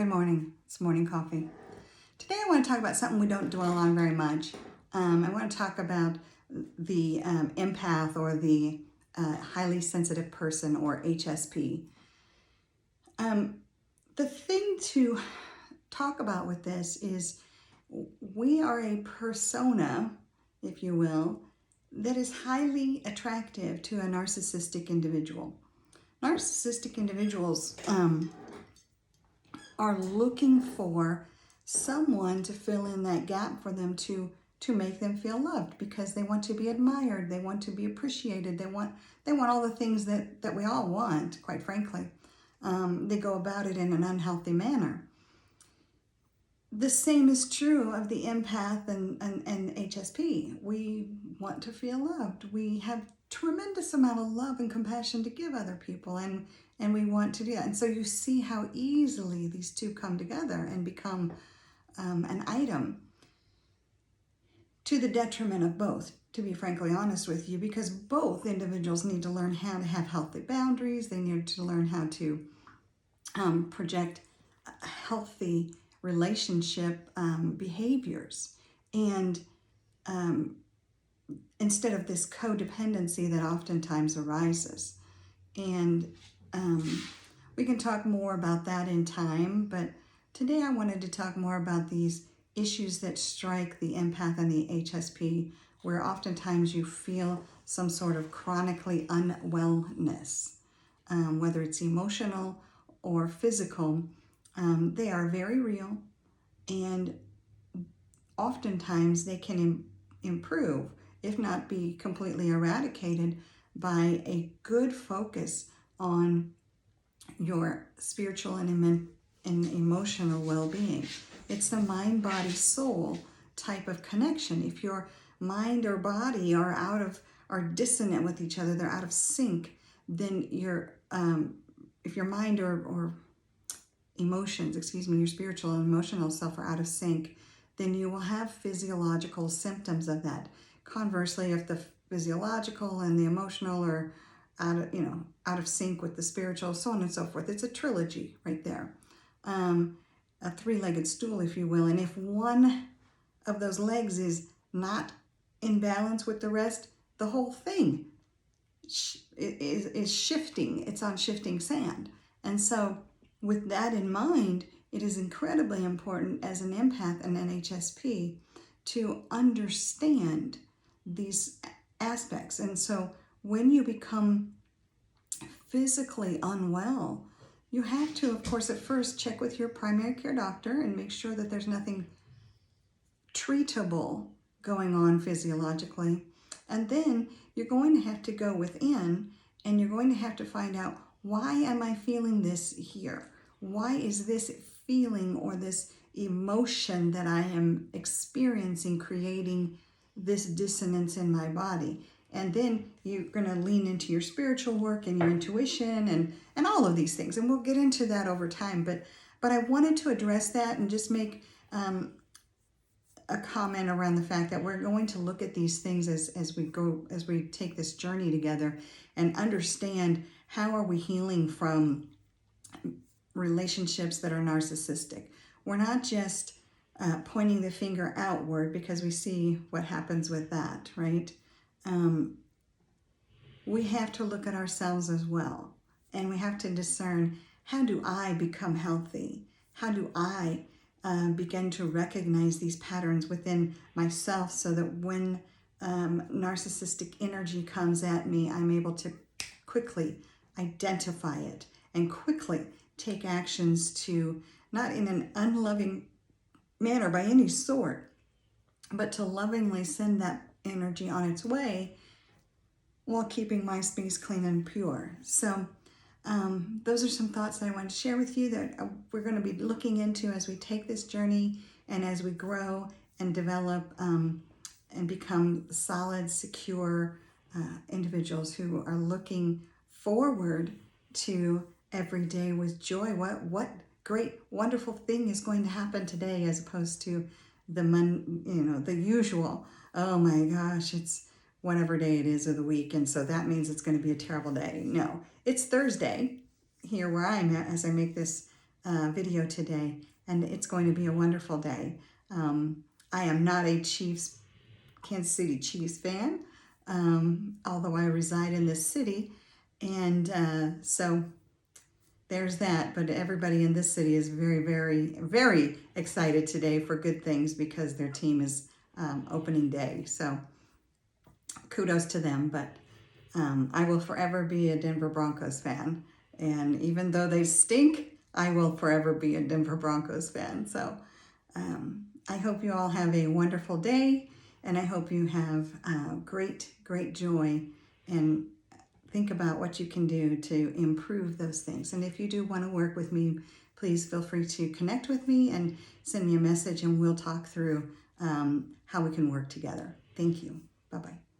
Good morning. It's morning coffee. Today I want to talk about something we don't dwell on very much. I want to talk about the empath or the highly sensitive person or HSP. The thing to talk about with this is we are a persona, if you will, that is highly attractive to a narcissistic individual. Narcissistic individuals are looking for someone to fill in that gap for them to make them feel loved, because they want to be admired, they want to be appreciated, they want all the things that we all want, quite frankly. They go about it in an unhealthy manner. The same is true of the empath and HSP. We want to feel loved. We have tremendous amount of love and compassion to give other people, and we want to do that. And so you see how easily these two come together and become an item, to the detriment of both, to be frankly honest with you, because both individuals need to learn how to have healthy boundaries. They need to learn how to project healthy relationship behaviors, and instead of this codependency that oftentimes arises. And we can talk more about that in time, but today I wanted to talk more about these issues that strike the empath and the HSP, where oftentimes you feel some sort of chronically unwellness, whether it's emotional or physical. They are very real, and oftentimes they can improve, if not be completely eradicated, by a good focus on your spiritual and emotional well-being. It's the mind, body, soul type of connection. If your mind or body are dissonant with each other, they're out of sync, then if your mind or emotions, your spiritual and emotional self are out of sync, then you will have physiological symptoms of that. Conversely, if the physiological and the emotional are out of sync with the spiritual, so on and so forth. It's a trilogy right there. A three-legged stool, if you will. And if one of those legs is not in balance with the rest, the whole thing is shifting. It's on shifting sand. And so with that in mind, it is incredibly important as an empath and an HSP to understand these aspects. And so when you become physically unwell, you have to, of course, at first check with your primary care doctor and make sure that there's nothing treatable going on physiologically. And then you're going to have to go within, and you're going to have to find out, why am I feeling this here? Why is this feeling or this emotion that I am experiencing creating this dissonance in my body? And then you're going to lean into your spiritual work and your intuition and all of these things. And we'll get into that over time. But I wanted to address that and just make a comment around the fact that we're going to look at these things as we take this journey together and understand how are we healing from relationships that are narcissistic. We're not just pointing the finger outward, because we see what happens with that, right? We have to look at ourselves as well, and we have to discern, how do I become healthy? How do I begin to recognize these patterns within myself, so that when narcissistic energy comes at me, I'm able to quickly identify it and quickly take actions to, not in an unloving manner by any sort, but to lovingly send that energy on its way while keeping my space clean and pure. So those are some thoughts that I wanted to share with you that we're going to be looking into as we take this journey and as we grow and develop and become solid, secure individuals who are looking forward to every day with joy. What great, wonderful thing is going to happen today, as opposed to the usual, oh my gosh, it's whatever day it is of the week, and so that means it's going to be a terrible day. No, it's Thursday here where I'm at as I make this video today, and it's going to be a wonderful day. I am not a Kansas City Chiefs fan, although I reside in this city, and so there's that. But everybody in this city is very, very, very excited today for good things because their team is opening day. So kudos to them. But I will forever be a Denver Broncos fan. And even though they stink, I will forever be a Denver Broncos fan. So I hope you all have a wonderful day, and I hope you have great, great joy, and think about what you can do to improve those things. And if you do want to work with me, please feel free to connect with me and send me a message, and we'll talk through how we can work together. Thank you. Bye-bye.